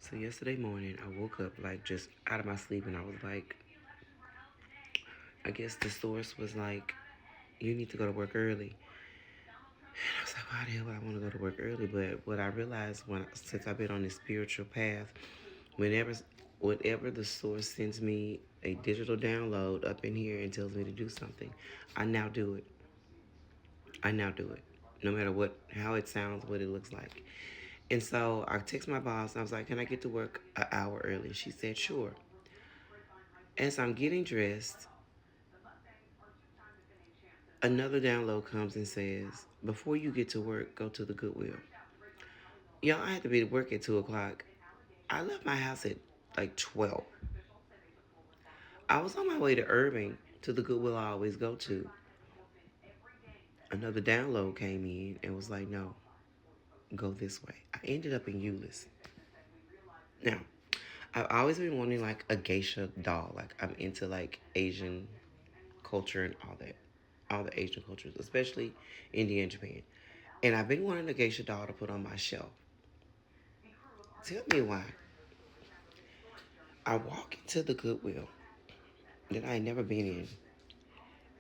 So yesterday morning, I woke up like just out of my sleep, and I was like, I guess the source was like, you need to go to work early. And I was like, why the hell would I want to go to work early? But what I realized since I've been on this spiritual path, whenever, whatever the source sends me a digital download up in here and tells me to do something, I now do it. I now do it, no matter how it sounds, what it looks like. And so I text my boss. And I was like, can I get to work an hour early? She said, sure. As I'm getting dressed, another download comes and says, before you get to work, go to the Goodwill. Y'all, I had to be at work at 2 o'clock. I left my house at like 12. I was on my way to Irving to the Goodwill I always go to. Another download came in and was like, no, go this way. I ended up in Euless. Now, I've always been wanting like a geisha doll. Like I'm into like Asian culture and all the Asian cultures, especially India and Japan. And I've been wanting a geisha doll to put on my shelf. Tell me why. I walk into the Goodwill that I ain't never been in,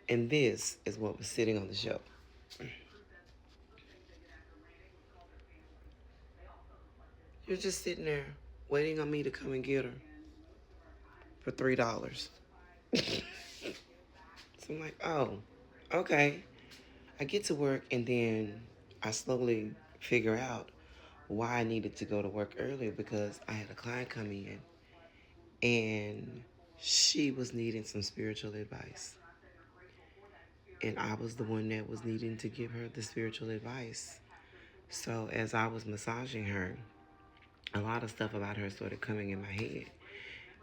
and this is what was sitting on the shelf. You're just sitting there waiting on me to come and get her for $3. So I'm like, oh, okay. I get to work and then I slowly figure out why I needed to go to work earlier because I had a client come in and she was needing some spiritual advice. And I was the one that was needing to give her the spiritual advice. So as I was massaging her, a lot of stuff about her started coming in my head.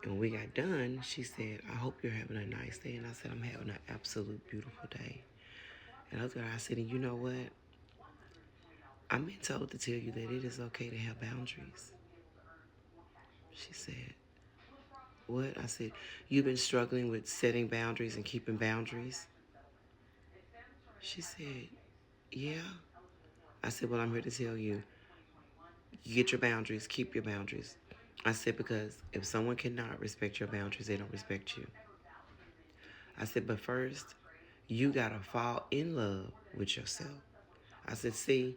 And when we got done, she said, I hope you're having a nice day. And I said, I'm having an absolute beautiful day. And I said, and you know what? I'm been told to tell you that it is okay to have boundaries. She said, what? I said, you've been struggling with setting boundaries and keeping boundaries? She said, yeah. I said, well, I'm here to tell you, you get your boundaries, keep your boundaries. I said, because if someone cannot respect your boundaries, they don't respect you. I said, but first, you got to fall in love with yourself. I said, see,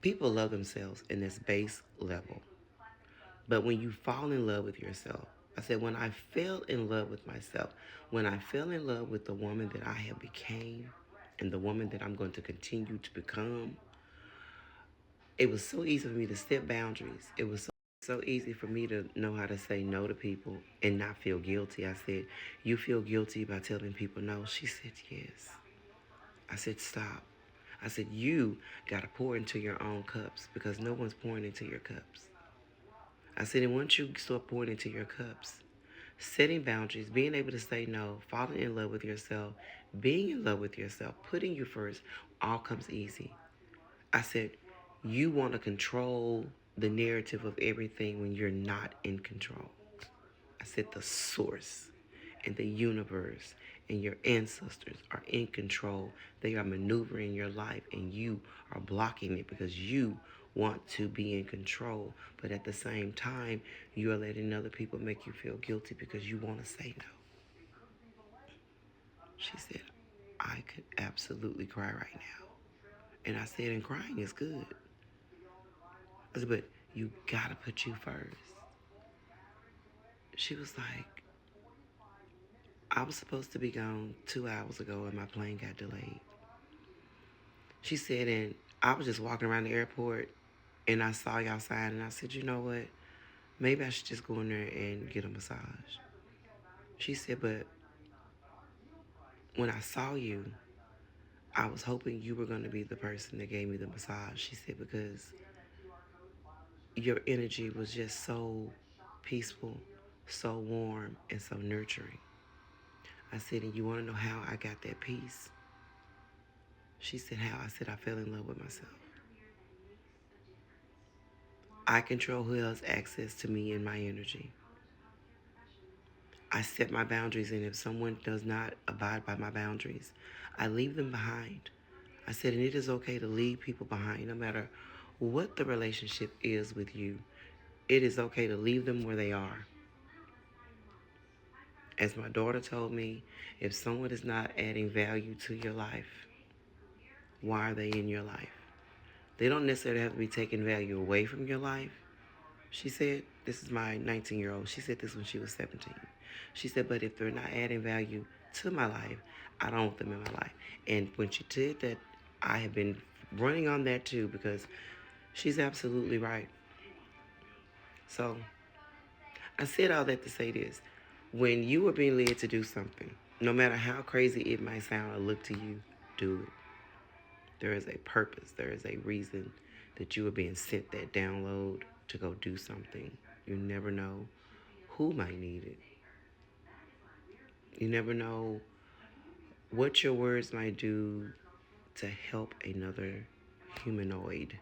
people love themselves in this base level. But when you fall in love with yourself, I said, when I fell in love with myself, when I fell in love with the woman that I have became and the woman that I'm going to continue to become, it was so easy for me to set boundaries. It was so easy for me to know how to say no to people and not feel guilty. I said, you feel guilty by telling people no? She said, yes. I said, stop. I said, you got to pour into your own cups because no one's pouring into your cups. I said, and once you start pouring into your cups, setting boundaries, being able to say no, falling in love with yourself, being in love with yourself, putting you first, all comes easy. I said, you want to control the narrative of everything when you're not in control. I said, the source and the universe and your ancestors are in control. They are maneuvering your life and you are blocking it because you want to be in control. But at the same time, you are letting other people make you feel guilty because you want to say no. She said, I could absolutely cry right now. And I said, and crying is good. I said, but you gotta put you first. She was like, I was supposed to be gone 2 hours ago and my plane got delayed. She said, and I was just walking around the airport and I saw you outside and I said, you know what? Maybe I should just go in there and get a massage. She said, but when I saw you, I was hoping you were going to be the person that gave me the massage. She said, because your energy was just so peaceful, so warm, and so nurturing. I said, and you want to know how I got that peace? She said, how? I said, I fell in love with myself. I control who else access to me and my energy. I set my boundaries, and if someone does not abide by my boundaries, I leave them behind. I said, and it is okay to leave people behind no matter what the relationship is with you. it is okay to leave them where they are. As my daughter told me, if someone is not adding value to your life, why are they in your life? They don't necessarily have to be taking value away from your life. She said, this is my 19-year-old. She said this when she was 17. She said, but if they're not adding value to my life, I don't want them in my life. And when she did that, I have been running on that too, because she's absolutely right. So I said all that to say this. When you are being led to do something, no matter how crazy it might sound or look to you, do it. There is a purpose. There is a reason that you are being sent that download to go do something. You never know who might need it. You never know what your words might do to help another humanoid.